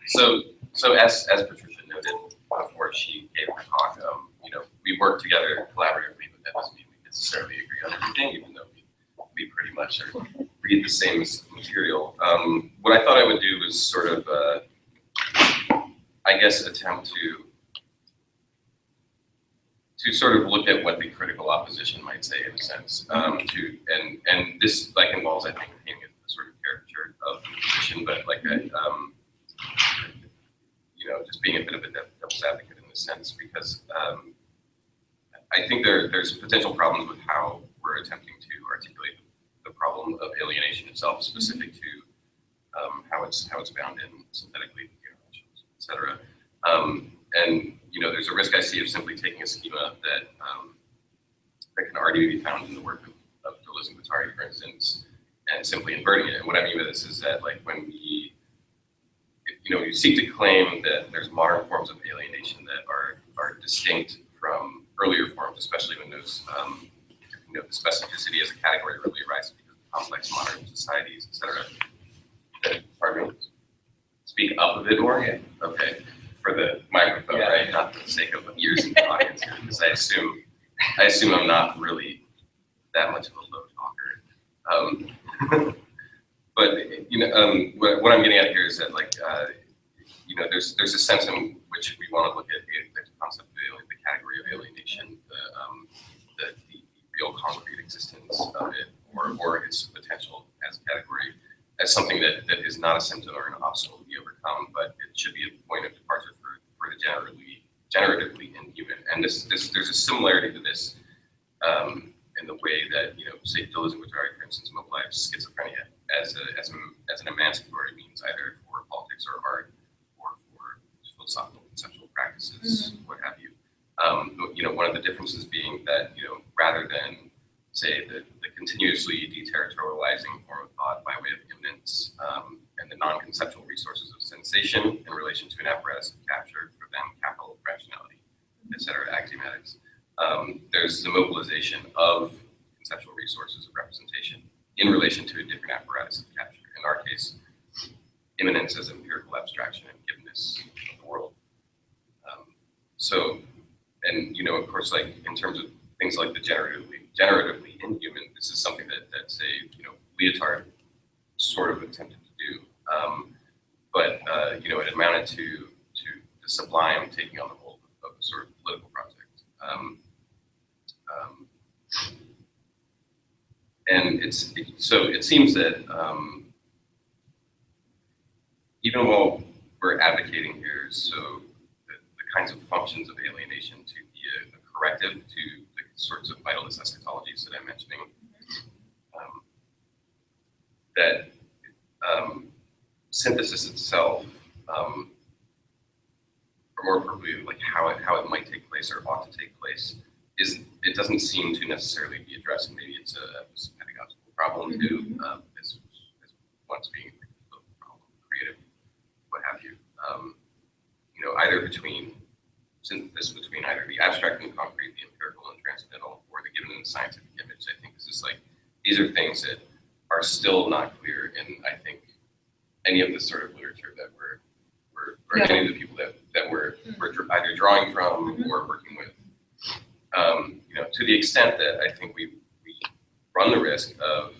So as Patricia noted before she gave her talk, we work together collaboratively, but that doesn't mean we necessarily agree on everything, even though we pretty much read the same material. What I thought I would do was sort of, I guess, attempt to sort of look at what the critical opposition might say, in a sense, and this like involves, I think, painting a sort of caricature of the position, but like just being a bit of a devil's advocate in this sense, because I think there's potential problems with how we're attempting to articulate the problem of alienation itself, specific to how it's bound in synthetically, et cetera. And there's a risk I see of simply taking a schema that can already be found in the work of Deleuze-Guattari, for instance, and simply inverting it. And what I mean by this is that, like, when you seek to claim that there's modern forms of alienation that are distinct from earlier forms, especially when those the specificity as a category really arises because of complex modern societies, et cetera. Pardon me? Speak up a bit more? Yeah. Okay. For the microphone, yeah. Right? Not for the sake of ears in the audience here, because I assume I'm not really that much of a low talker. But what I'm getting at here is that, like, there's a sense in which we want to look at the concept of the category of alienation, the real concrete existence of it, or its potential as a category, as something that is not a symptom or an obstacle to be overcome, but it should be a point of departure for the generatively inhuman. And there's a similarity to this in the way that, say, Deleuze-Guattari, for instance, mobilized schizophrenia as an emancipatory means, either for politics or art, or for philosophical conceptual practices, what have you. One of the differences being that, rather than, say, the continuously deterritorializing form of thought by way of immanence and the non-conceptual resources of sensation in relation to an apparatus of capture, for them, capital, rationality, et cetera, axiomatics. There's the mobilization of conceptual resources of representation in relation to a different apparatus of capture. In our case, immanence as empirical abstraction and givenness of the world. Of course, like, in terms of things like the generatively inhuman, this is something that say, Lyotard sort of attempted to do. But it amounted to the sublime taking on the role of a sort of political project. And it seems that even while we're advocating here, so the kinds of functions of alienation to be a corrective to the sorts of vitalist eschatologies that I'm mentioning, that synthesis itself, or more appropriately, like how it might take place or ought to take place, it doesn't seem to necessarily be addressed. Maybe it's a pedagogical problem too, as once being a problem, creative, what have you. Either between synthesis between either the abstract and concrete, the empirical and transcendental, or the given and the scientific image. I think this is like, these are things that are still not clear in, I think, any of the sort of literature that or any of the people that we're either drawing from or working with. To the extent that I think we run the risk of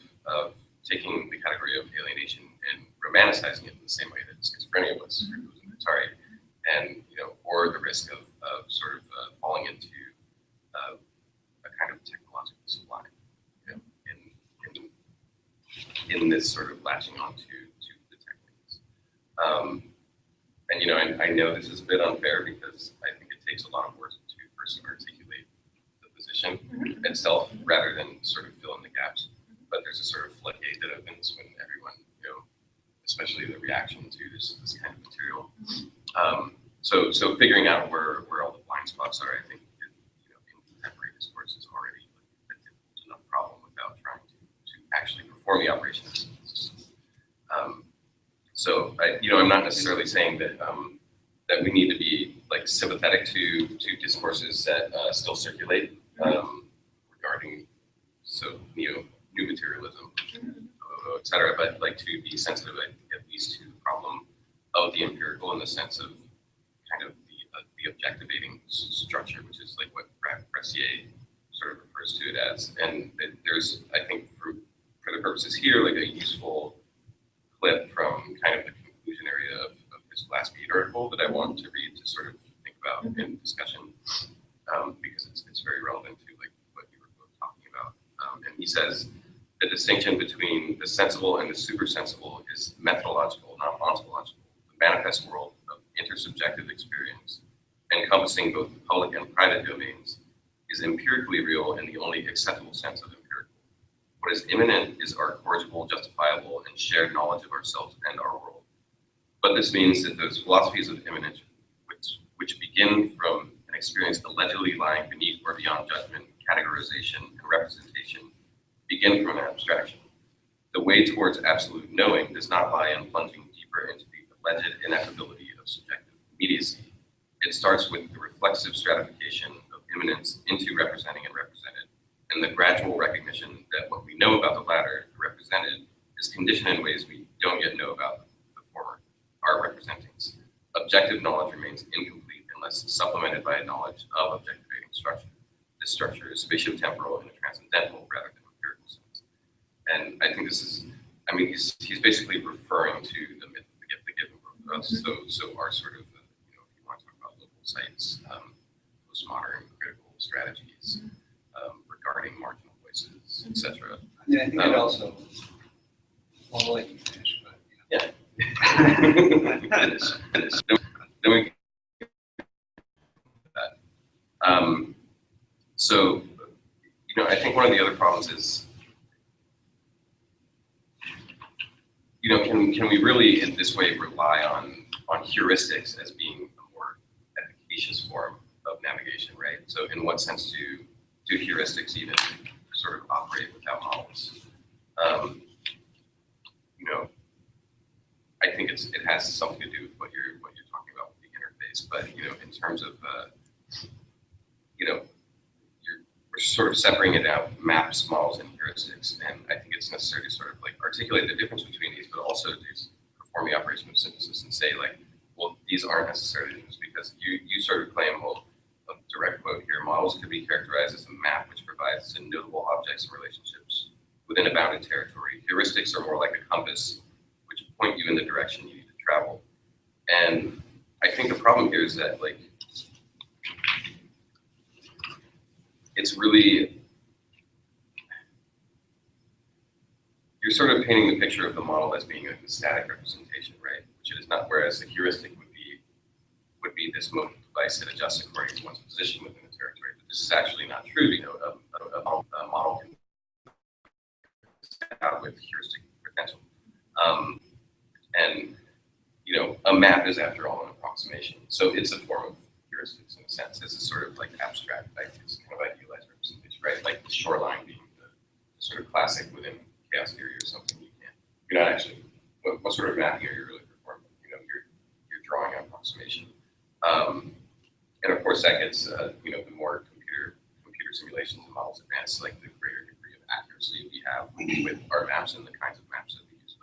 taking the category of alienation and romanticizing it in the same way that schizophrenia was for Guattari, and or the risk of sort of falling into a kind of technological sublime, in this sort of latching onto the techniques. And I know this is a bit unfair because I think it takes a lot of work to first articulate the position itself rather than sort of fill in the gaps. But there's a sort of floodgate that opens when everyone, especially the reaction to this kind of material. So figuring out where all the blind spots are, I think, in contemporary discourse is already a difficult enough problem without trying to actually perform the operations. I'm not necessarily saying that that we need to be like sympathetic to discourses that still circulate regarding new materialism, et cetera, but like to be sensitive at least to the problem of the sense of kind of the objectivating structure, which is like what Brescier sort of refers to it as. And there's, I think, for the purposes here, like a useful clip from kind of the conclusion area of his last Beat article that I want to read to sort of think about in discussion, because it's very relevant to like what you were both talking about. And he says, the distinction between the sensible and the supersensible is methodological, not ontological. The manifest world of intersubjective experience, encompassing both the public and private domains, is empirically real in the only acceptable sense of empirical. What is immanent is our corrigible, justifiable, and shared knowledge of ourselves and our world. But this means that those philosophies of immanence, which begin from an experience allegedly lying beneath or beyond judgment, categorization, and representation, begin from an abstraction. The way towards absolute knowing does not lie in plunging deeper into the alleged ineffability of subjective immediacy. It starts with the reflexive stratification of immanence into representing and represented, and the gradual recognition that what we know about the latter, the represented, is conditioned in ways we don't yet know about the former, our representings. Objective knowledge remains incomplete unless supplemented by a knowledge of objectivating structure. This structure is spatio-temporal in a transcendental rather than empirical sense. And I think this is, I mean, he's basically referring to the myth of the given book. So our sort of, you know, if you want to talk about local sites, postmodern critical strategies regarding marginal voices, etc. Yeah, I think it also, well, I'll let you finish, but yeah. Finish. Then we that. So, you know, I think one of the other problems is, you know, can we really in this way rely on heuristics as being a more efficacious form of navigation, right? So in what sense do heuristics even sort of operate without models? You know, I think it has something to do with what you're talking about with the interface, but you know, in terms of you know, we're sort of separating it out, maps, models, and heuristics, and I think it's necessary to sort of like articulate the difference between these, but also to perform the operation of synthesis and say like, well, these aren't necessarily different because you sort of claim, well, a direct quote here, models could be characterized as a map which provides notable objects and relationships within a bounded territory. Heuristics are more like a compass which point you in the direction you need to travel. And I think the problem here is that like, it's really, you're sort of painting the picture of the model as being like a static representation, right? Which it is not, whereas the heuristic would be this mode device that adjusts according to one's position within the territory. But this is actually not true. You know, a model can out with heuristic potential. And, you know, a map is after all an approximation. So it's a form of heuristics in a sense. It's a sort of like abstract, like it's kind of idealized representation, right? Like the shoreline being the sort of classic within chaos theory or something. You're not actually, what sort of mapping are you really performing? You know, you're drawing an approximation. And of course that gets, you know, the more computer simulations and models advance, like the greater degree of accuracy we have with our maps and the kinds of maps that we use.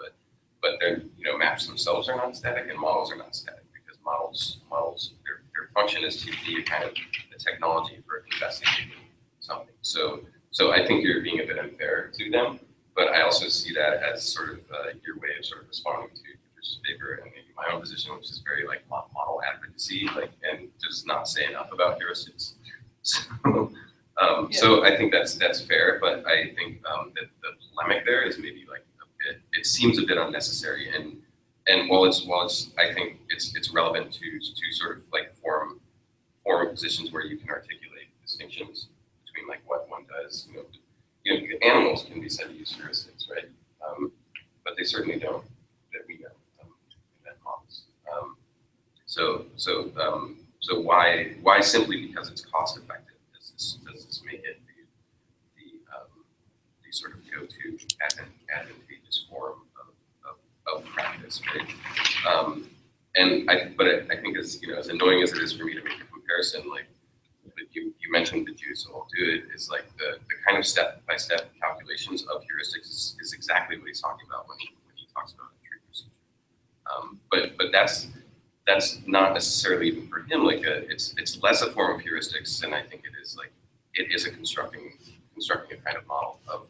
But they're, you know, maps themselves are not static and models are not static because models, their function is to be a kind of the technology for investigating something. So I think you're being a bit unfair to them, but I also see that as sort of your way of sort of responding to Bruce's paper and maybe my own position, which is very like model advocacy, like, and does not say enough about heuristics. So I think that's fair, but I think that the polemic there is maybe like it seems a bit unnecessary, and while it's I think it's relevant to sort of like form positions where you can articulate distinctions between like what one does. You know, animals can be said to use heuristics, right? But they certainly don't that we know in models. So why simply because it's cost effective does this make it the sort of go-to advantageous form of practice, right? But I think as you know, as annoying as it is for me to make a comparison, like you mentioned the Jews, so I'll do it. Is like the kind of step-by-step calculations of heuristics is exactly what he's talking about when he talks about a tree procedure. But that's not necessarily even for him like it's less a form of heuristics than I think it is like it is a constructing a kind of model of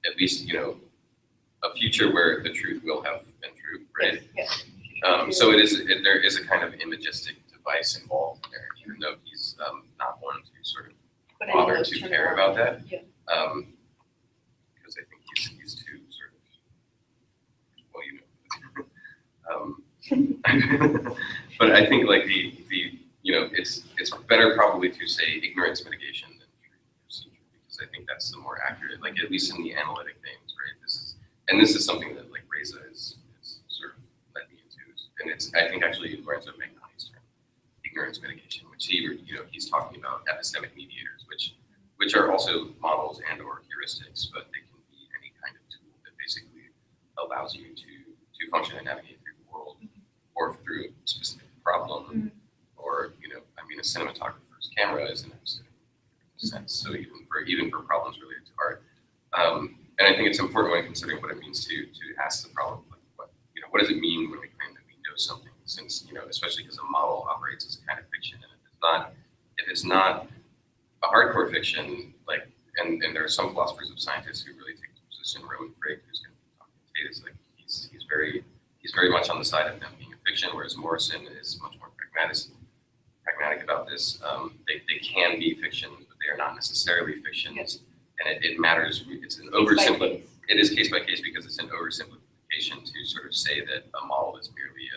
at least a future where the truth will have been true, right? Yes. So there is a kind of imagistic device involved there, even though he's not one to sort of bother to care about that. Yeah. Because I think he's too sort of but I think like the it's better probably to say ignorance mitigation than truth procedure, because I think that's the more accurate, like at least in the analytic things, right? This is something that like Reza is sort of led me into, and it's I think actually Lorenzo Magnani's term, ignorance mitigation, which he's talking about epistemic mediators, which are also models and or heuristics, but they can be any kind of tool that basically allows you to function and navigate through the world or through a specific problem, or a cinematographer's camera is an epistemic in a sense. So even for problems related to art. And I think it's important when considering what it means to ask the problem, like what does it mean when we claim that we know something? Since especially because a model operates as a kind of fiction, and if it's not a hardcore fiction, like and there are some philosophers of scientists who really take the position. Roman Frege, who's going to be talking today, is like he's very much on the side of them being a fiction, whereas Morrison is much more pragmatic about this. They can be fictions, but they are not necessarily fictions. Yes. And it matters. It's an oversimplification. It is case by case because it's an oversimplification to sort of say that a model is merely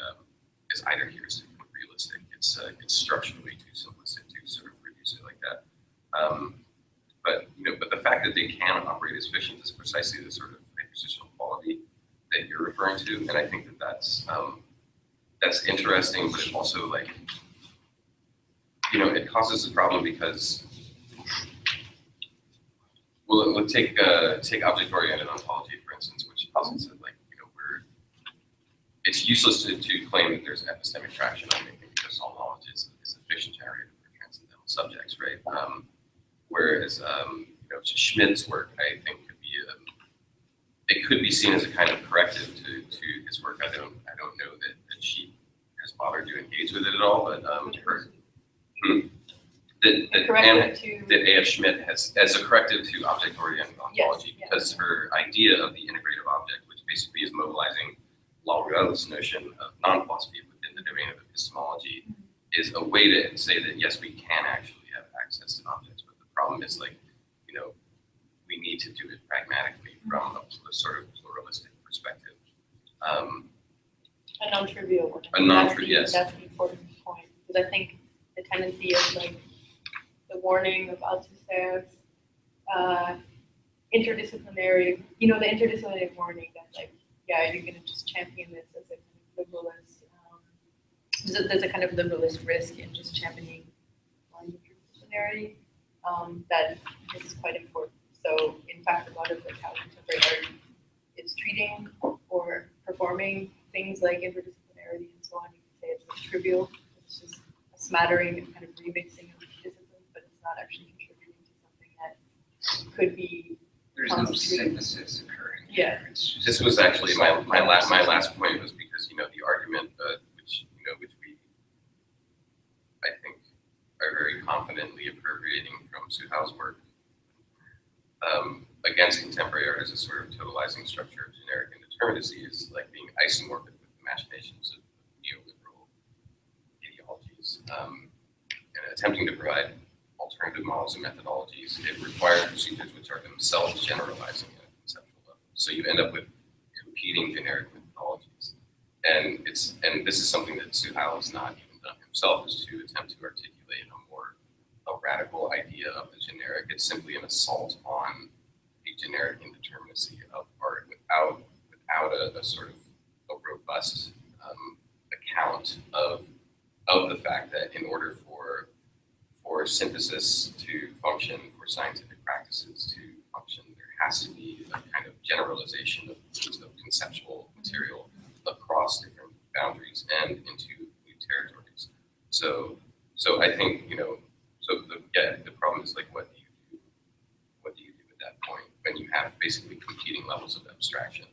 is either heuristic or realistic. It's structurally too simplistic to sort of reduce it like that. But the fact that they can operate as fictions is precisely the sort of hyperstitional quality that you're referring to, and I think that's interesting, but it also like it causes a problem because. Well, let's take object-oriented ontology, for instance, which posits that it's useless to claim that there's epistemic traction on anything because all knowledge is a fiction generated for transcendental subjects, right? Whereas Schmidt's work, I think, could be seen as a kind of corrective to his work. I don't know that she has bothered to engage with it at all, but that A.F. Schmidt has as a corrective to object-oriented ontology, because her idea of the integrative object, which basically is mobilizing Laurel's notion of non-philosophy within the domain of epistemology, is a way to say that yes, we can actually have access to objects, but the problem is we need to do it pragmatically from a sort of pluralistic perspective. A non-trivial one. Yes. That's the important point, because I think the tendency of the warning of Althusser's interdisciplinary, the interdisciplinary warning that you're going to just champion this as a kind of liberalist. There's a kind of liberalist risk in just championing interdisciplinarity. That this is quite important. So in fact, a lot of how contemporary art is treating or performing things like interdisciplinarity and so on, you can say it's trivial. It's just a smattering and kind of remixing of disciplines, but it's not actually contributing to something that could be. There's no synthesis occurring. Yeah. This was actually my last point was because the argument which we I think are very confidently appropriating from Suhail's work against contemporary art as a sort of totalizing structure of generic indeterminacy is like being isomorphic with the machinations of neoliberal ideologies and attempting to provide alternative models and methodologies. It requires procedures which are themselves generalizing at a conceptual level. So you end up with competing generic methodologies. And this is something that Suhail has not even done himself, is to attempt to articulate a radical idea of the generic. It's simply an assault on the generic indeterminacy of art without a sort of a robust account of the fact that in order for synthesis to function, for scientific practices to function, there has to be a kind of generalization of conceptual material across different boundaries and into new territories. So I think the problem is like what do you do at that point when you have basically competing levels of abstraction?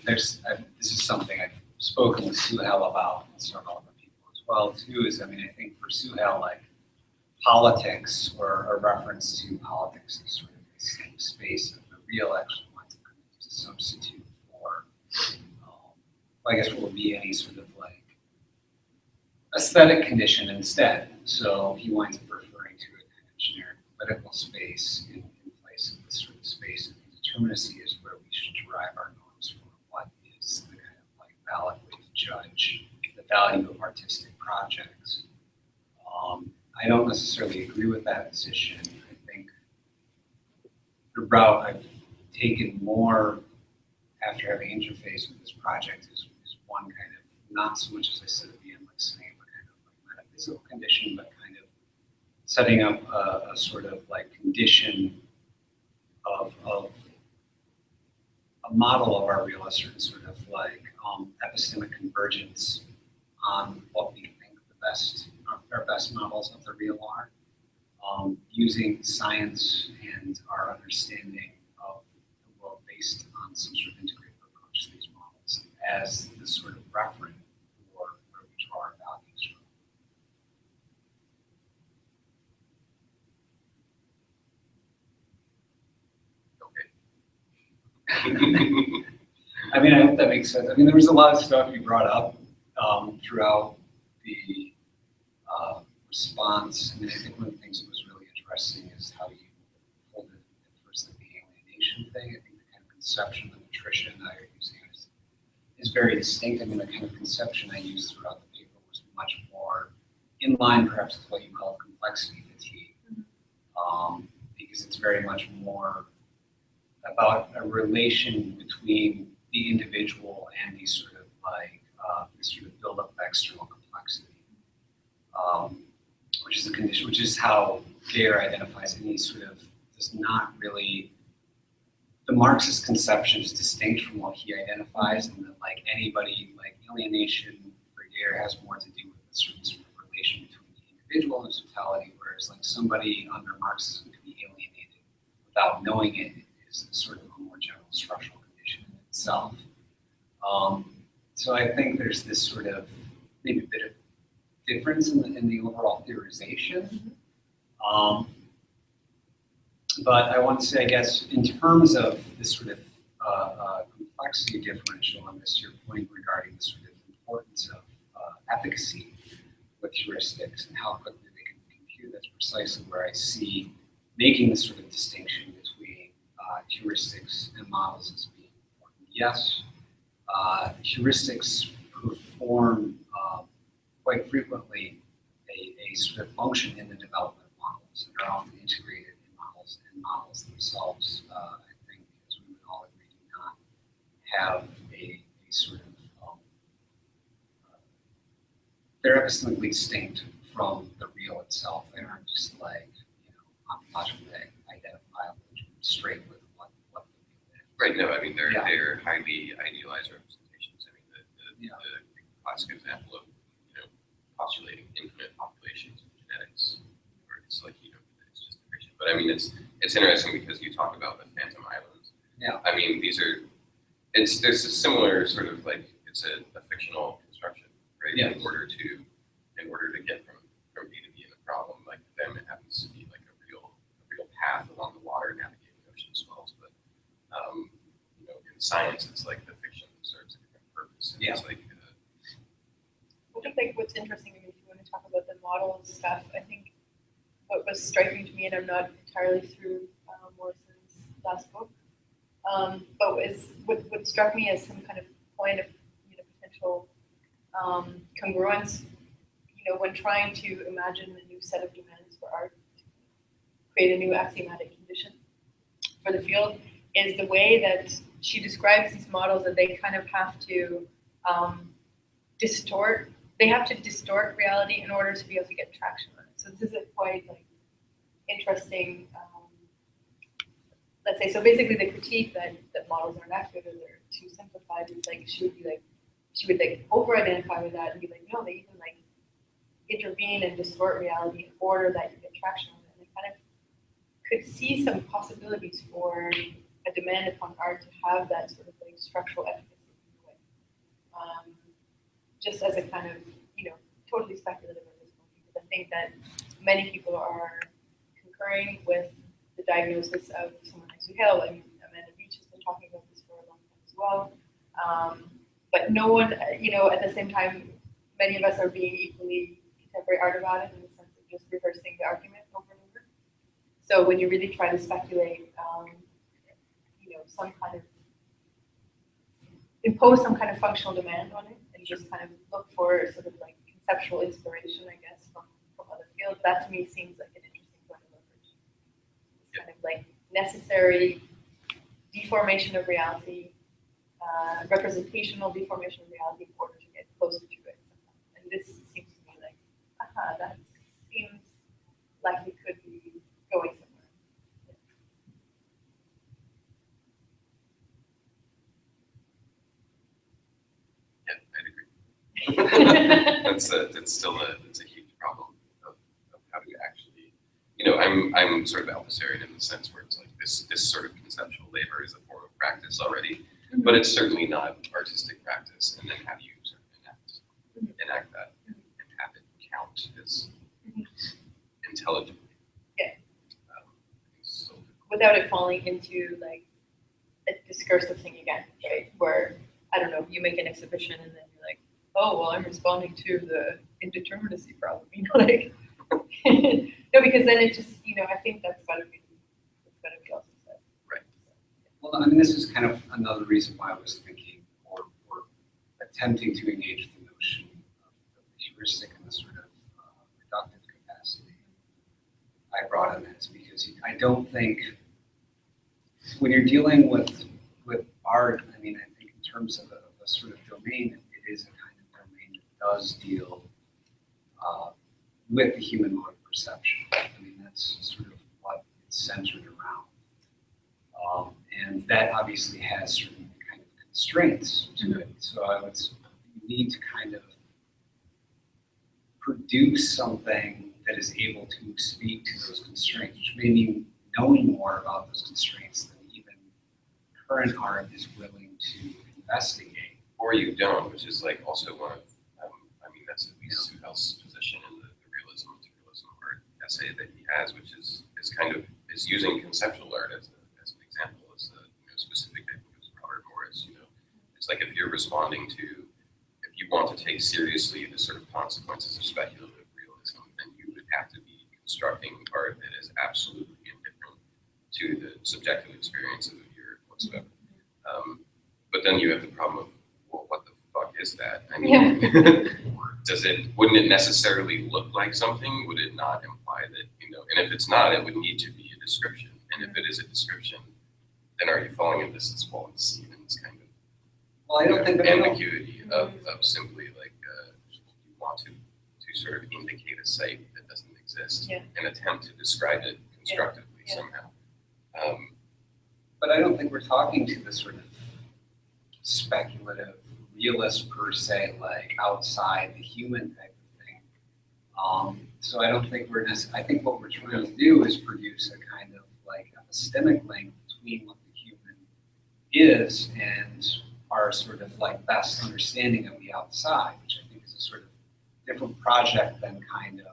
This is something I've spoken with Suhail about, and several other people as well too, is, I mean, I think for Suhail, like politics or a reference to politics is sort of the same space of the real actually winds up coming to substitute for, I guess, what would be any sort of like aesthetic condition instead. So he winds up referring to a kind of generic political space in place of this sort of space of indeterminacy is where we should derive our norms for what is the kind of like valid way to judge the value of artistic projects. I don't necessarily agree with that position. I think the route I've taken more after having interfaced with this project is one kind of, not so much as I said at the end, like saying a kind of like metaphysical condition, but kind of setting up a sort of like condition of a model of our real, a certain sort of like epistemic convergence on what we think the best, our best models of the real are, using science and our understanding of the world based on some sort of integrated approach to these models as the sort of referent for where we draw our values from. I mean, I hope that makes sense. I mean, there was a lot of stuff you brought up throughout the response. I mean, I think one of the things that was really interesting is how you pulled it at first, like the alienation thing. I think the kind of conception of nutrition that you're using is very distinct. I mean, the kind of conception I used throughout the paper was much more in line, perhaps, with what you call complexity fatigue, because it's very much more about a relation between the individual and these sort of like this sort of build up of external complexity, which is a condition, which is how Gare identifies any sort of, does not really, the Marxist conception is distinct from what he identifies, and that like anybody, like alienation for Gare has more to do with a certain sort of relation between the individual and totality, whereas like somebody under Marxism can be alienated without knowing it is sort of a more general structural condition in itself. So I think there's this sort of maybe a bit of difference in the overall theorization. But I want to say, I guess, in terms of this sort of complexity differential, and this your point regarding the sort of importance of efficacy with heuristics and how quickly they can be computed, that's precisely where I see making this sort of distinction between heuristics and models as being important. Yes, heuristics perform quite frequently a sort of function in the development of models, and are often integrated in models, and models themselves, I think, as we would all agree, do not have a sort of, they're epistemically distinct from the real itself. They aren't just like, you know, ontologically identifiable straight with what the real is. Right, no, I mean, they're highly idealized representations. I mean, the classic example of, you know, postulating infinite populations of genetics, where it's like, you know, it's just a fiction. But I mean, it's interesting because you talk about the phantom islands. Yeah. I mean, there's a similar sort of like, it's a fictional construction, right? Yeah. In order to get from A to B in the problem, like them, it happens to be like a real path along the water navigating ocean swells. But you know, in science, it's like the fiction serves a different purpose. And it's like I think what's interesting, if you want to talk about the model stuff, I think what was striking to me, and I'm not entirely through Morrison's last book, but what struck me as some kind of point of, you know, potential congruence, you know, when trying to imagine a new set of demands for art, create a new axiomatic condition for the field, is the way that she describes these models, that they kind of have to distort. They have to distort reality in order to be able to get traction on it. So this is a quite like interesting, let's say. So basically, the critique that models are inaccurate or they're too simplified is like she would like over-identify with that and be like, no, they even like intervene and distort reality in order that you get traction on it. And I kind of could see some possibilities for a demand upon art to have that sort of like structural efficacy in a way. just as a kind of, totally speculative at this point, because I think that many people are concurring with the diagnosis of someone like Suhail. I mean, Amanda Beach has been talking about this for a long time as well. But no one, at the same time, many of us are being equally contemporary art about it in the sense of just rehearsing the argument over and over. So when you really try to speculate, some kind of impose some kind of functional demand on it, and just kind of look for sort of like conceptual inspiration, I guess, from other fields, that to me seems like an interesting point of leverage. It's kind of like necessary deformation of reality, representational deformation of reality in order to get closer to it. And this seems to me like, that seems like it could be going somewhere. That's still a huge problem of how to actually, I'm sort of Althusarian in the sense where it's like this sort of conceptual labor is a form of practice already, but it's certainly not artistic practice. And then how do you sort of enact that and have it count as intelligibly? Yeah. So, without it falling into like a discursive thing again, right? Where, I don't know, you make an exhibition and then you're like, oh, well, I'm responding to the indeterminacy problem, like, no, because then it just, I think that's gotta be also said. Right. Well, I mean, this is kind of another reason why I was thinking or attempting to engage the notion of the heuristic and the sort of reductive capacity I brought in this, because I don't think when you're dealing with art, I mean, I think in terms of a sort of domain, it is a kind of domain that does deal with the human mode of perception. I mean, that's sort of what it's centered around. And that obviously has certain kind of constraints to it. So you need to kind of produce something that is able to speak to those constraints, which may mean knowing more about those constraints than even current art is willing to investigate. Or you don't, which is like also one of, that's at least Suhail's position in the realism art essay that he has, which is using conceptual art as an example, as a specific, I think it was Robert Morris, it's like if you want to take seriously the sort of consequences of speculative realism, then you would have to be constructing art that is absolutely indifferent to the subjective experience of the viewer whatsoever. But then you have the problem of, well, what the fuck is that? I mean, wouldn't it necessarily look like something? Would it not imply that, and if it's not, it would need to be a description. And if it is a description, then are you falling into this Wallace Stevens kind of well, I don't think ambiguity of simply like you want to sort of indicate a site that doesn't exist and attempt to describe it constructively somehow. But I don't think we're talking to the sort of speculative realist per se, like outside the human type of thing. So I don't think I think what we're trying to do is produce a kind of like epistemic link between what the human is and our sort of like best understanding of the outside, which I think is a sort of different project than kind of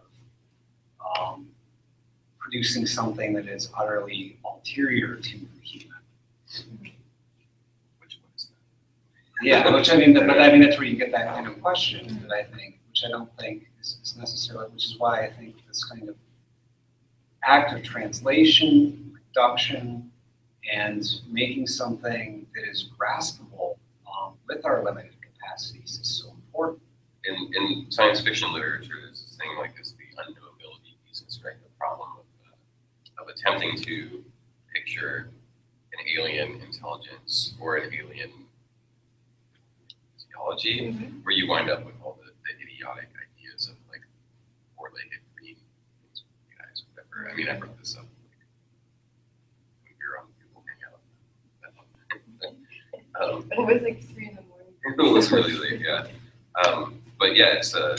producing something that is utterly ulterior to the human. Which one is that? Yeah, but I mean that's where you get that kind of question that I think, which I don't think is necessarily, which is why I think this kind of act of translation, reduction, and making something that is graspable with our limited capacities is so important. In science fiction literature, there's this thing like this, the unknowability thesis, right? The problem of attempting to picture an alien intelligence or an alien physiology, where you wind up with all the idiotic ideas of like four-legged green guys, whatever. I mean, I brought this up when we were on Google Hangout. But it was like 3 in the morning. It was really late, yeah. But yeah, it's a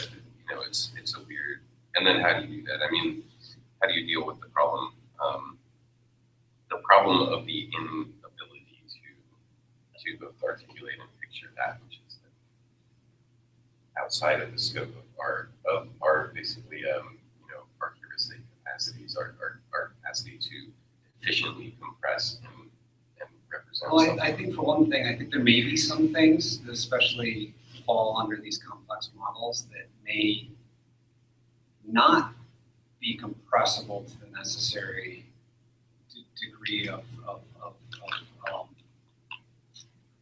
weird. And then how do you do that? I mean, how do you deal with the problem? The problem of the inability to both articulate and picture that which is outside of the scope of our basically, our heuristic capacities, our capacity to efficiently compress and represent Well, something. I think for one thing, I think there may be some things that especially fall under these complex models that may not be compressible to the necessary degree of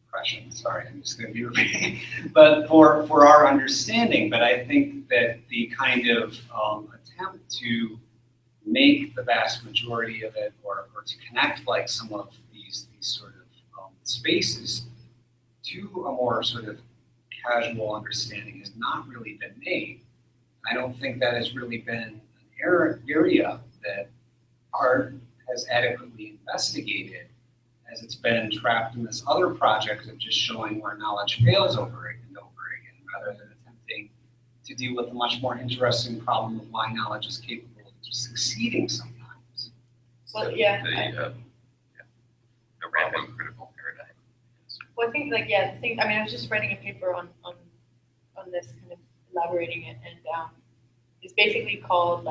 compression. Sorry, I'm just going to be repeating. But for our understanding, but I think that the kind of attempt to make the vast majority of it, or to connect like some of these sort of spaces to a more sort of casual understanding has not really been made. I don't think that has really been an area that art has adequately investigated, as it's been trapped in this other project of just showing where knowledge fails over and over again, rather than attempting to deal with the much more interesting problem of why knowledge is capable of succeeding sometimes. Well, So yeah, the random critical paradigm. Well, I think the thing. I mean, I was just writing a paper on this, kind of elaborating it, and it's basically called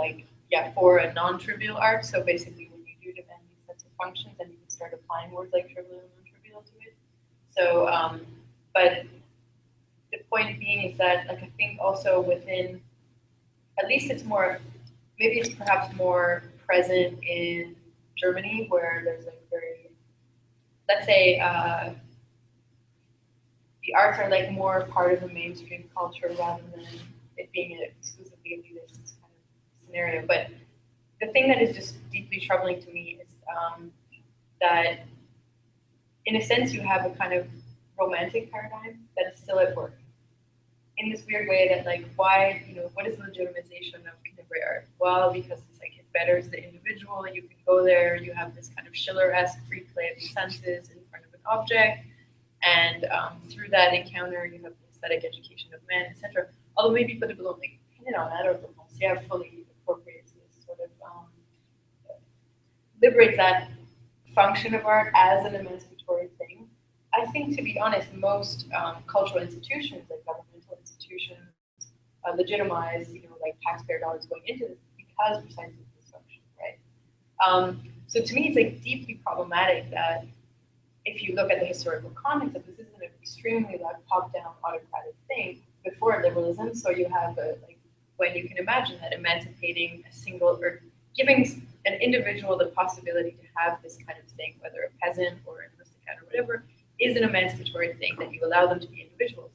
for a non-trivial art. So basically, when you do defend these sets of functions, and you can start applying words like trivial and non-trivial to it. So, but the point being is that, I think also within, at least it's more, maybe it's perhaps more present in Germany, where there's very, let's say, the arts are more part of the mainstream culture rather than it being exclusively a elitist kind of scenario. But the thing that is just deeply troubling to me is that, in a sense, you have a kind of romantic paradigm that is still at work. In this weird way that, why, what is the legitimization of contemporary art? Well, because it's it betters the individual. You can go there, you have this kind of Schiller-esque free play of the senses in front of an object. And through that encounter, you have the aesthetic education of men, etc. Although maybe put a little pin on that, or fully appropriates this sort of liberates that function of art as an emancipatory thing. I think, to be honest, most cultural institutions, like governmental institutions, legitimize, taxpayer dollars going into this because precisely of this function, right? So to me, it's deeply problematic that, if you look at the historical context of this, is an extremely top-down autocratic thing before liberalism. So you have when you can imagine that emancipating a single, or giving an individual the possibility to have this kind of thing, whether a peasant or an aristocrat or whatever, is an emancipatory thing, that you allow them to be individuals.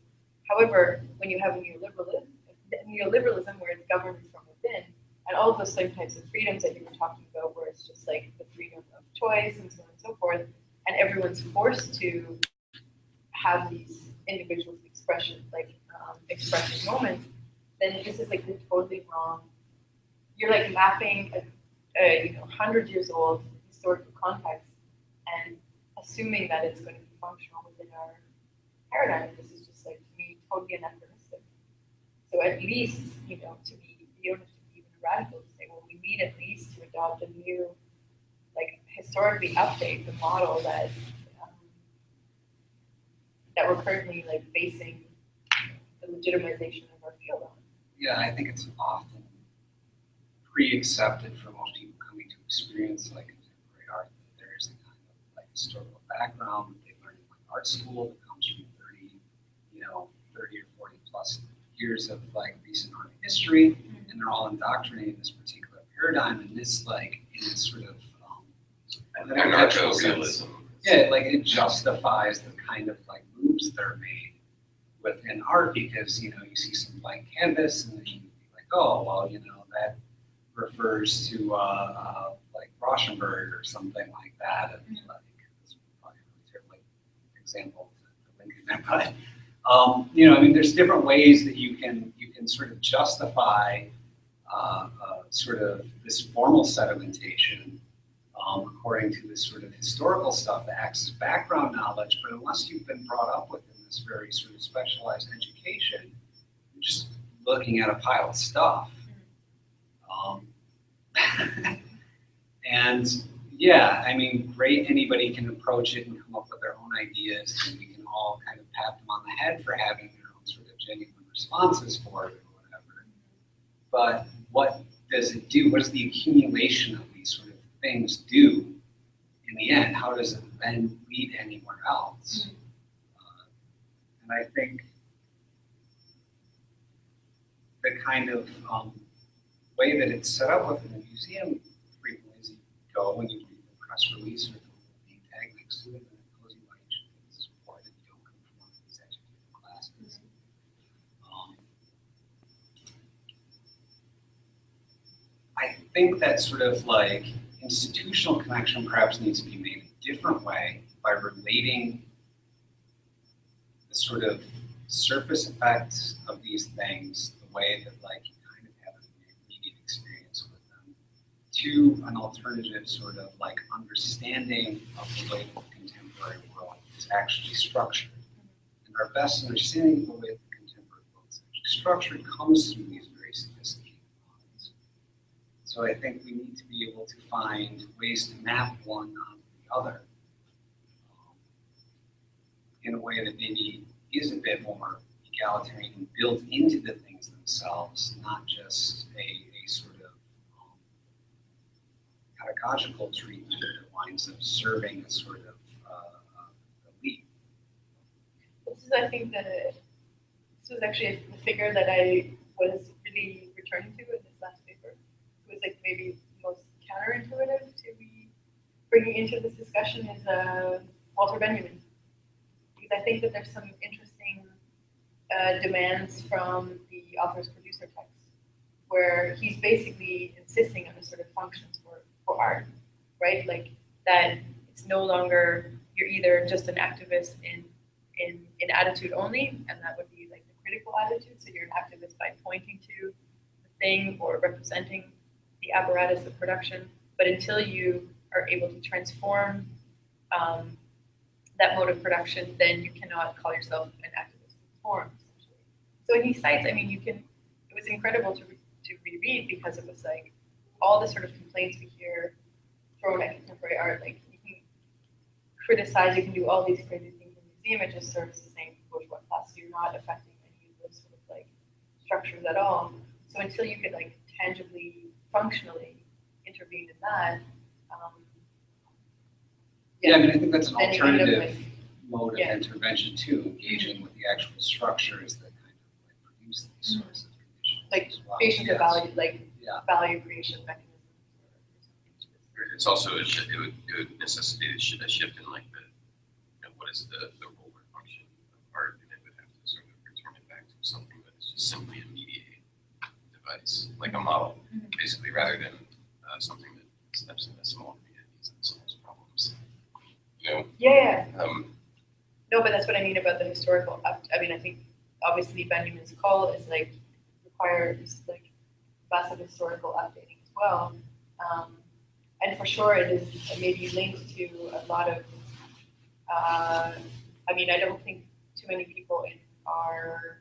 However, when you have neoliberalism where it's governance from within, and all of those same types of freedoms that you were talking about, where it's just the freedom of choice and so on and so forth, and everyone's forced to have these individuals' expression moments, then this is the totally wrong. You're mapping a 100 years old historical context and assuming that it's going to be functional within our paradigm. This is just to me totally anachronistic. So at least, to be, you don't have to be even radical to say, well, we need at least to adopt a new, historically update the model that that we're currently basing the legitimization of our field on. Yeah, I think it's often pre-accepted for most people coming to experience contemporary art that there is a kind of historical background that they learned in art school that comes from 30 or 40 plus years of recent art history, and they're all indoctrinated in this particular paradigm, and this in this sort of anarcho-realism. Yeah, it justifies the kind of moves that are made within art, because you see some blank canvas and then you be oh well, that refers to Rauschenberg or something like that, and it's probably a terrible example to link in there, but I mean, there's different ways that you can sort of justify sort of this formal sedimentation according to this sort of historical stuff that acts as background knowledge, but unless you've been brought up within this very sort of specialized education, you're just looking at a pile of stuff. And yeah, I mean, great, anybody can approach it and come up with their own ideas, and we can all kind of pat them on the head for having their own sort of genuine responses for it or whatever. But what does it do? What does the accumulation of these sort of things do in the end? How does it then lead anywhere else? And I think the kind of way that it's set up within the museum frequently is you go and you read the press release or the name tag next to it, and it tells you why you should take this support and you don't conform to these educated classes. I think that sort of like institutional connection perhaps needs to be made a different way by relating the sort of surface effects of these things, the way that like you kind of have an immediate experience with them, to an alternative sort of like understanding of the way the contemporary world is actually structured. And our best understanding of the way the contemporary world is actually structured comes through these very sophisticated models. So I think we need to be able to find ways to map one onto the other in a way that maybe is a bit more egalitarian and built into the things themselves, not just a sort of pedagogical treatment that winds up serving a sort of elite. This is, I think, this was actually the figure that I was really returning to in this last paper. It was like maybe most counterintuitive to be bringing into this discussion is Walter Benjamin. Because I think that there's some interesting demands from the author's producer text, where he's basically insisting on a sort of functions for art, right? Like that it's no longer, you're either just an activist in attitude only, and that would be like the critical attitude. So you're an activist by pointing to the thing or representing the apparatus of production. But until you are able to transform that mode of production, then you cannot call yourself an activist in form, essentially. So in these sites, I mean, it was incredible to reread because it was like all the sort of complaints we hear thrown at contemporary art, like you can criticize, you can do all these crazy things in the museum, it just serves the same bourgeois class, so you're not affecting any of those sort of like structures at all. So until you could like tangibly, functionally intervene in that, Yeah, I mean, I think that's an then you end up alternative with- mode of yeah. intervention too, engaging with the actual structures that kind of like produce these sorts of conditions. like as well. creation of Yes. value, like Yeah. value creation mechanisms. It's also it would necessitate a shift in like what is the role or function of art, and it would have to sort of return it back to something that is just simply a mediating device, like a model, basically, rather than something that steps into small communities and solves problems. You know? Yeah. Um, No, but that's what I mean about the historical. I mean, I think obviously Benjamin's call is like requires like massive historical updating as well, and for sure it is maybe linked to a lot of. I mean, I don't think too many people in our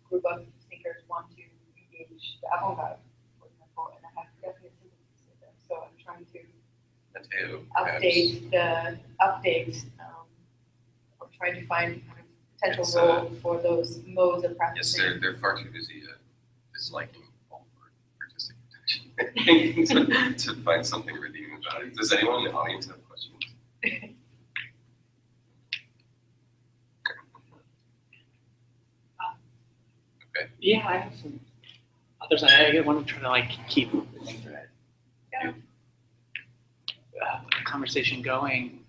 group of thinkers want to engage the avant-garde, for example, and I have definite sympathies with them. So I'm trying to Mateo, update or trying to find kind of potential It's, role for those modes of yes, practicing. they're far too busy disliking all artistic protection to find something redeeming about it. Does anyone in the audience have questions? Okay. Yeah, I have some others. I want to try to like keep the Yeah. conversation going.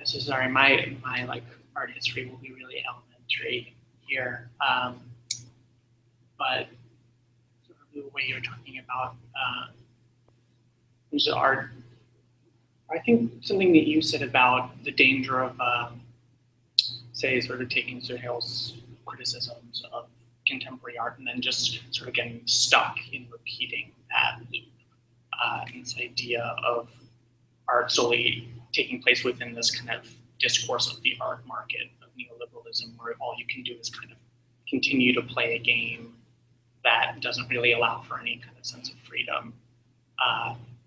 This is sorry, my like art history will be really elementary here, but sort of the way you're talking about there's art. I think something that you said about the danger of, say, sort of taking Sahil's criticisms of contemporary art and then just sort of getting stuck in repeating that loop. And this idea of art solely taking place within this kind of discourse of the art market of neoliberalism, where all you can do is kind of continue to play a game that doesn't really allow for any kind of sense of freedom.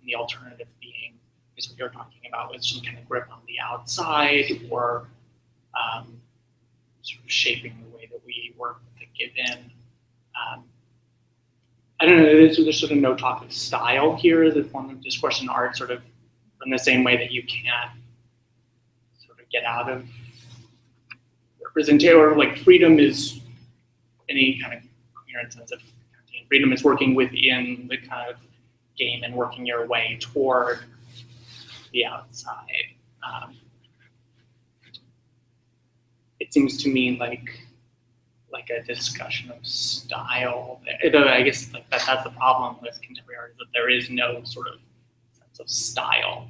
The alternative being is what you're talking about, with some kind of grip on the outside, or sort of shaping the way that we work with the given. I don't know, there's sort of no talk of style here, the form of discourse in art, sort of in the same way that you can't sort of get out of representation, or like freedom is any kind of coherent sense of freedom is working within the kind of game and working your way toward the outside. It seems to me like a discussion of style. Though I guess like that's the problem with contemporary art, is that there is no sort of sense of style.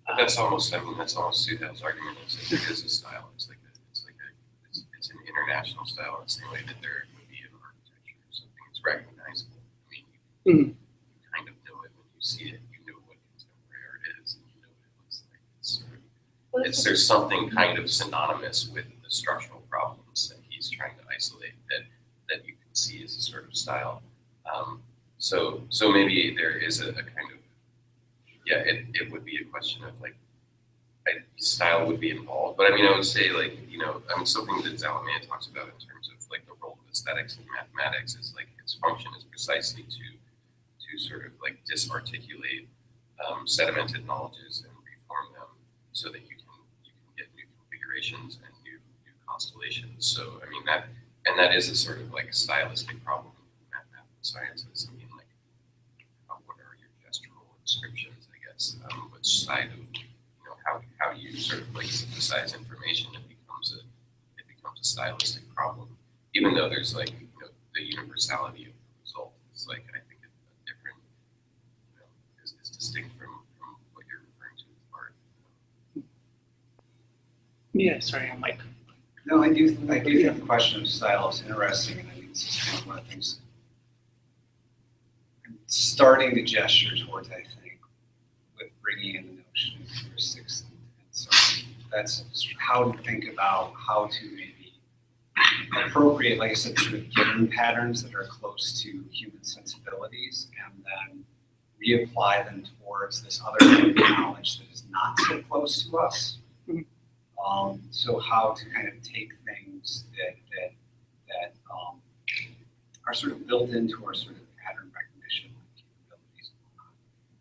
But that's almost Sudhel's argument. Is it is a style. It's an international style in the same way that there would be in architecture or something. It's recognizable. I mean, you kind of know it when you see it. You know what contemporary art is, and you know what it looks like. There's something kind of synonymous with the structural problems that he's trying to isolate that you can see as a sort of style. So maybe there is a kind of, it would be a question of like, style would be involved. But I mean, I would say like, something that Zalamea talks about in terms of like the role of aesthetics in mathematics is like its function is precisely to sort of like disarticulate sedimented knowledges and reform them so that you can get new configurations and new constellations. So I mean that is a sort of like a stylistic problem in mathematical sciences. I mean, like what are your gestural inscriptions, I guess? Which side of how you sort of like synthesize information, it becomes a stylistic problem. Even though there's like the universality of the result is like I think a different is distinct from what you're referring to with art. Yeah, sorry, I'm like. No, I do think the question of style is interesting, and I think this is kind of one of the things I'm starting to gesture towards, I think, with bringing in the notion of heuristics. And so that's how to think about how to maybe appropriate, like I said, sort of given patterns that are close to human sensibilities, and then reapply them towards this other kind of knowledge that is not so close to us. So how to kind of take things that are sort of built into our sort of pattern recognition capabilities,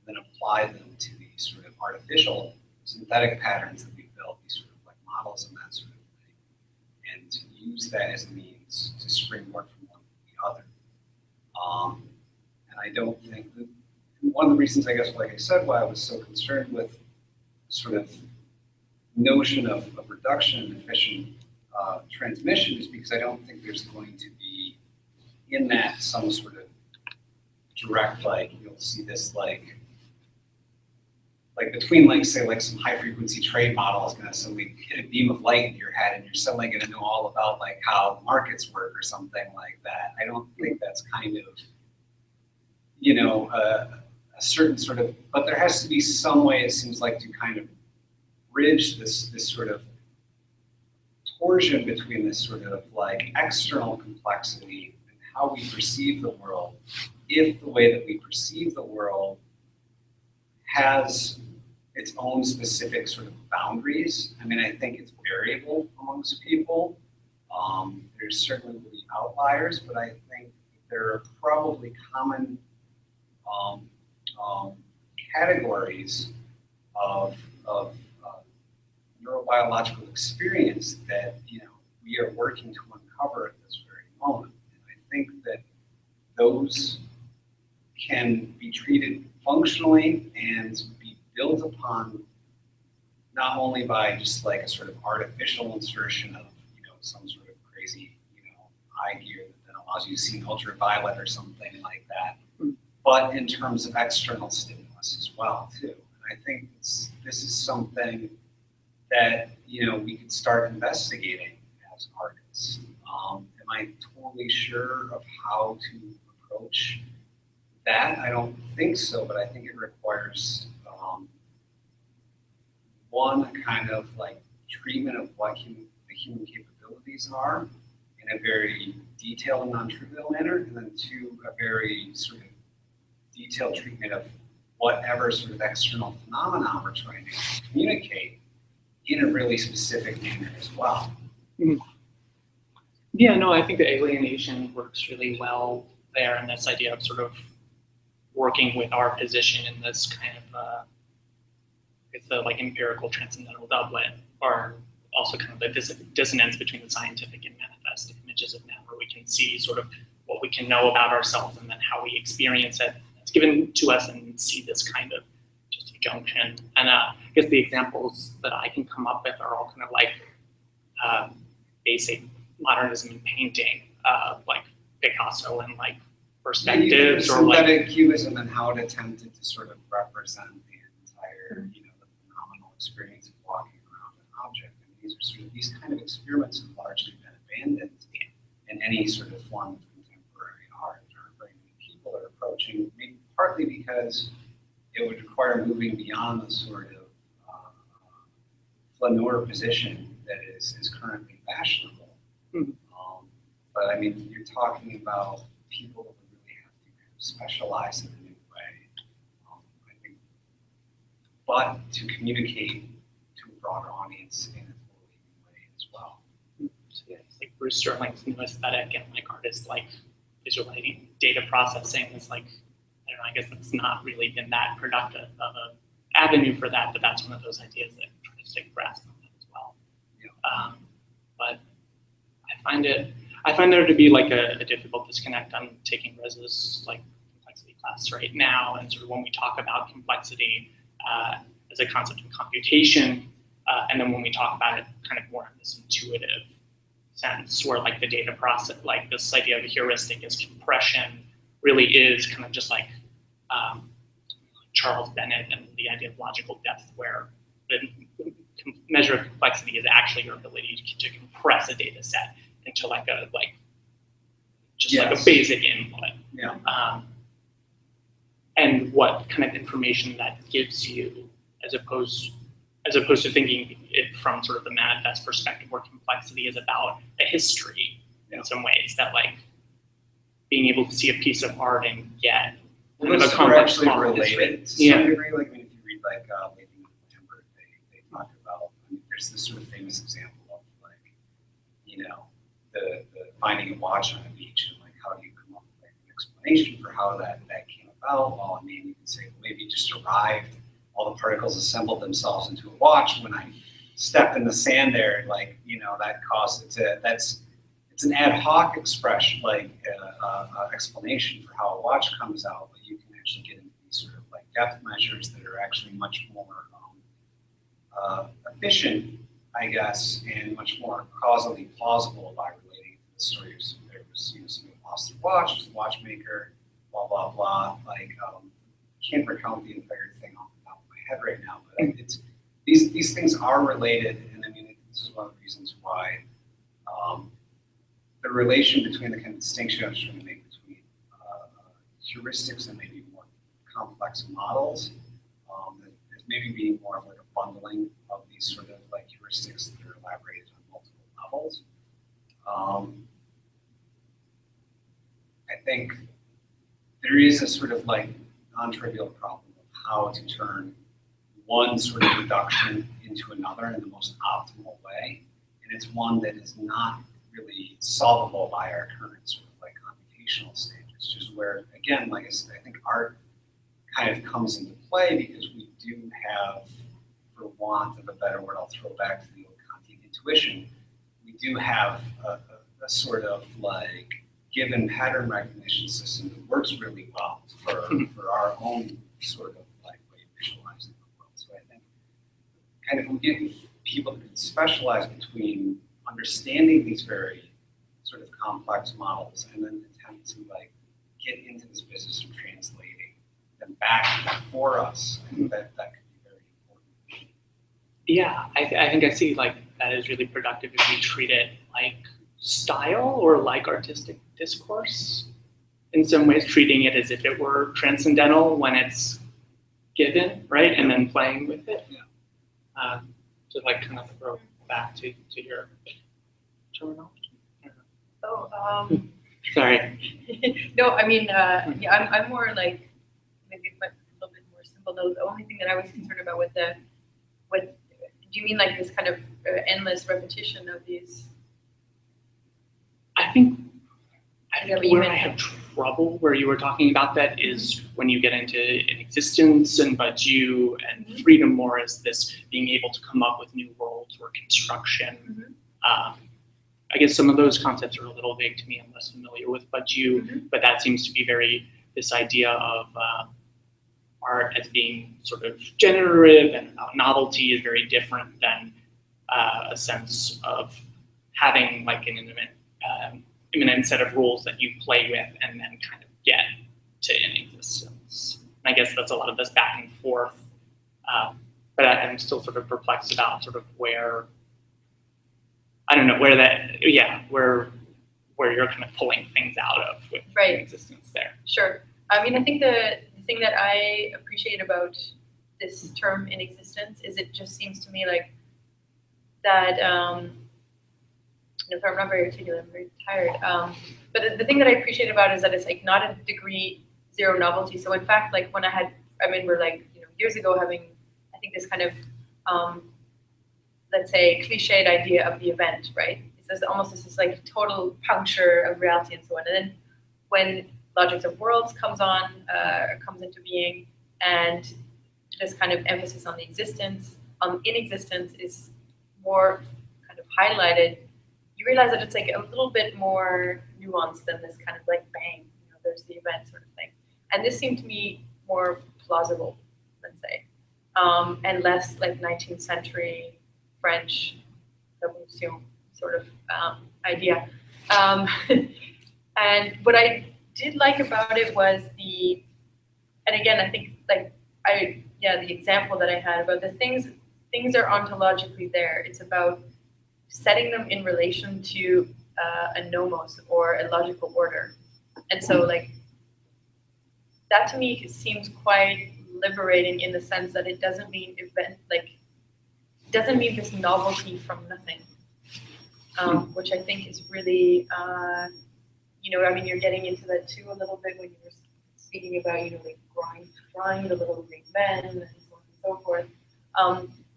and then apply them to these sort of artificial synthetic patterns that we built, these sort of like models and that sort of thing, and to use that as a means to springboard from one to the other. And I don't think that one of the reasons, I guess, like I said, why I was so concerned with sort of notion of reduction and efficient transmission is because I don't think there's going to be in that some sort of direct, like you'll see this like between like say like some high frequency trade model is going to suddenly hit a beam of light in your head and you're suddenly going to know all about like how markets work or something like that. I don't think that's kind of a certain sort of, but there has to be some way, it seems like, to kind of bridge this sort of torsion between this sort of like external complexity and how we perceive the world, if the way that we perceive the world has its own specific sort of boundaries. I mean, I think it's variable amongst people. There's certainly will be outliers, but I think there are probably common categories of neurobiological experience that we are working to uncover at this very moment. And I think that those can be treated functionally and be built upon not only by just like a sort of artificial insertion of some sort of crazy eye gear that then allows you to see in ultraviolet or something like that, but in terms of external stimulus as well too. And I think this is something that we could start investigating as artists. Am I totally sure of how to approach that? I don't think so, but I think it requires one kind of like treatment of what the human capabilities are in a very detailed and non-trivial manner, and then two, a very sort of detailed treatment of whatever sort of external phenomenon we're trying to communicate in a really specific manner as well. Yeah, no, I think the alienation works really well there, and this idea of sort of working with our position in this kind of it's the like empirical transcendental doublet, or also kind of the dissonance between the scientific and manifest images of now, where we can see sort of what we can know about ourselves and then how we experience it. It's given to us and see this kind of just junction. And I guess the examples that I can come up with are all kind of like basic modernism in painting, like Picasso and like perspectives, or like synthetic cubism and how it attempted to sort of represent the entire, the phenomenal experience of walking around an object. And these are sort of these kind of experiments have largely been abandoned in any sort of form of contemporary art. There are very many people are approaching, maybe partly because it would require moving beyond the sort of flaneur position that is currently fashionable. But I mean, you're talking about people who really have to kind of specialize in a new way, I think, but to communicate to a broader audience in a totally new way as well. So yeah, it's like Bruce Sterling's new aesthetic and like artists like visualizing data processing is like, I don't know, I guess that's not really been that productive of an avenue for that, but that's one of those ideas that tries to grasp on that as well. Yeah. But I find there to be like a difficult disconnect. I'm taking Rez's like complexity class right now, and sort of when we talk about complexity as a concept of computation, and then when we talk about it kind of more in this intuitive sense, where like the data process, like this idea of a heuristic as compression really is kind of just like Charles Bennett and the idea of logical depth, where the measure of complexity is actually your ability to compress a data set into like a like a basic input. Yeah. And what kind of information that gives you, as opposed to thinking it from sort of the manifest perspective, where complexity is about a history in some ways, that like being able to see a piece of art and get kind of a complex related to some degree. Like, I mean, if you read like Lady Lambert, they talk about, I mean, there's this sort of famous example of like, the finding a watch on a beach, and like how do you come up with like, an explanation for how that came about? Well, I mean, you can say, well, maybe it just arrived, all the particles assembled themselves into a watch. When I stepped in the sand there, like, that caused it to, it's an ad hoc expression, like explanation for how a watch comes out, but you can actually get into these sort of like depth measures that are actually much more efficient, I guess, and much more causally plausible by relating to the stories. There was, somebody lost their watch, there's a watchmaker, blah, blah, blah. Like, can't recount the entire thing off the top of my head right now, but it's, these things are related, and I mean, this is one of the reasons why the relation between the kind of distinction I was trying to make between heuristics and maybe more complex models is maybe being more of like a bundling of these sort of like heuristics that are elaborated on multiple levels. I think there is a sort of like non-trivial problem of how to turn one sort of reduction into another in the most optimal way, and it's one that is not really solvable by our current sort of like computational stages, just where, again, like I said, I think art kind of comes into play because we do have, for want of a better word, I'll throw back to the old Kantian intuition, we do have a sort of like given pattern recognition system that works really well for our own sort of like way of visualizing the world. So I think kind of we get people that can specialize between understanding these very sort of complex models and then attempt to like get into this business of translating them back for us. I think that could be very important. Yeah, I think I see like that is really productive if we treat it like style or like artistic discourse. In some ways, treating it as if it were transcendental when it's given, right, and then playing with it. Yeah. To like kind of throw back to your terminology. So, Sorry. no, I mean, yeah, I'm more like maybe a little bit more technical note. The only thing that I was concerned about do you mean like this kind of endless repetition of these? I think Is that what you where meant? I have trouble, where you were talking about that, is when you get into an existence and but you and Mhm. freedom more as this being able to come up with new worlds or construction. Mhm. I guess some of those concepts are a little vague to me. I'm less familiar with Badiou, Mhm. but that seems to be very this idea of art as being sort of generative, and novelty is very different than a sense of having like an imminent set of rules that you play with and then kind of get to an existence. And I guess that's a lot of this back and forth. But I'm still sort of perplexed about sort of where, I don't know, where you're kind of pulling things out of with Right. an existence there. Sure. I mean, I think the thing that I appreciate about this term in existence is it just seems to me like that, if I'm not very articulate, I'm very tired. But the thing that I appreciate about it is that it's like not a degree zero novelty. So in fact, like when we're like, years ago having, I think this kind of, let's say cliched idea of the event, right? It's almost this like total puncture of reality and so on. And then when Logics of Worlds comes into being, and this kind of emphasis on the existence, in existence is more kind of highlighted, you realize that it's like a little bit more nuanced than this kind of like bang, there's the event sort of thing. And this seemed to me more plausible, let's say, and less like 19th century French revolution sort of idea. And what I did like about it was and again, I think like the example that I had about the things are ontologically there. It's about setting them in relation to a nomos or a logical order. And so like that to me seems quite liberating in the sense that it doesn't mean this novelty from nothing, which I think is really, you're getting into that too a little bit when you were speaking about, like drawing the little green men and so on and so forth.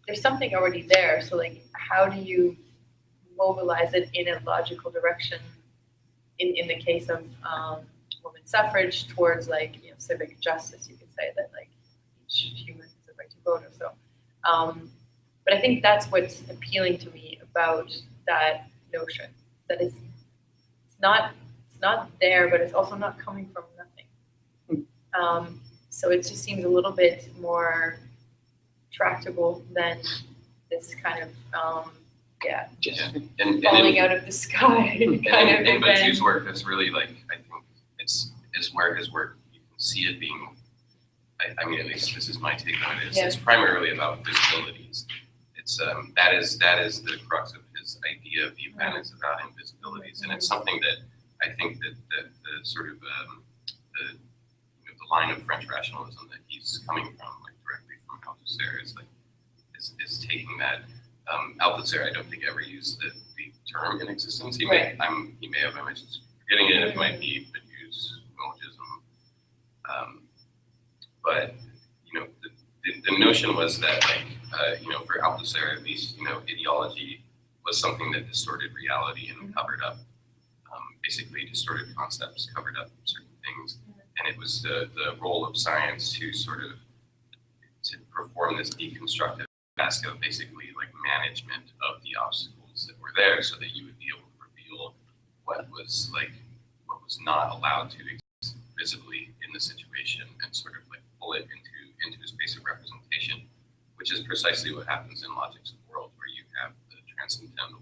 There's something already there. So like, how do you mobilize it in a logical direction in the case of women's suffrage towards like, civic justice? You could say that like each human has the right to vote or so. But I think that's what's appealing to me about that notion, that it's not there, but it's also not coming from nothing. So it just seems a little bit more tractable than this kind of And falling out of the sky kind of in Badiou's event. work, that's really like, I think it's where his work, you can see it being, I mean, at least this is my take on it, it's primarily about visibilities. It's that is the crux of his idea of the event, is about invisibilities, and it's something that I think that the sort of the line of French rationalism that he's coming from, like directly from Althusser, is taking that. Althusser, I don't think ever used the term in existence. He may have, I'm just forgetting it. It might be Badiou's Monism. But the notion was that, like, for Althusser at least, ideology was something that distorted reality and covered up, basically distorted concepts, covered up certain things, and it was the role of science to perform this deconstructive task of basically like management of the obstacles that were there, so that you would be able to reveal what was not allowed to exist visibly in the situation, and sort of like pull it into a space of representation, which is precisely what happens in Logics of World, where you have the transcendental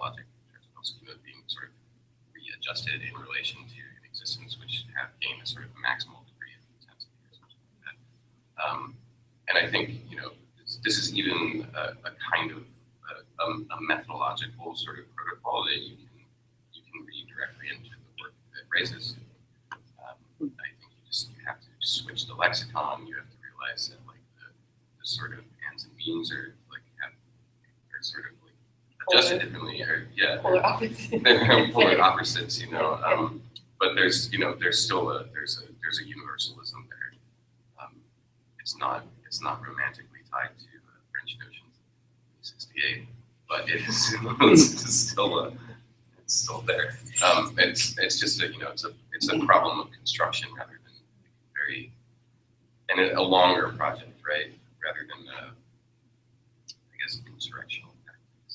logic, transcendental schema being sort of readjusted in relation to an existence which have gained a sort of maximal degree of intensity or something like that. And I think, this is even a kind of a methodological sort of protocol that you can read directly into the work that raises. I think you have to switch the lexicon. You have to realize that like the sort of ands and means are sort of like adjusted differently, or Polar opposites. they're polar opposites, But there's still there's a universalism there. it's not romantically tied to French notions of 68, but it is it's still there. It's just it's a problem of construction rather than a longer project, right? Rather than I guess insurrectional tactics.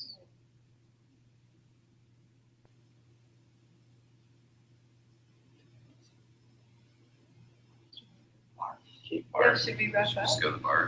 Yeah, should we wrap up? Just go to the bar.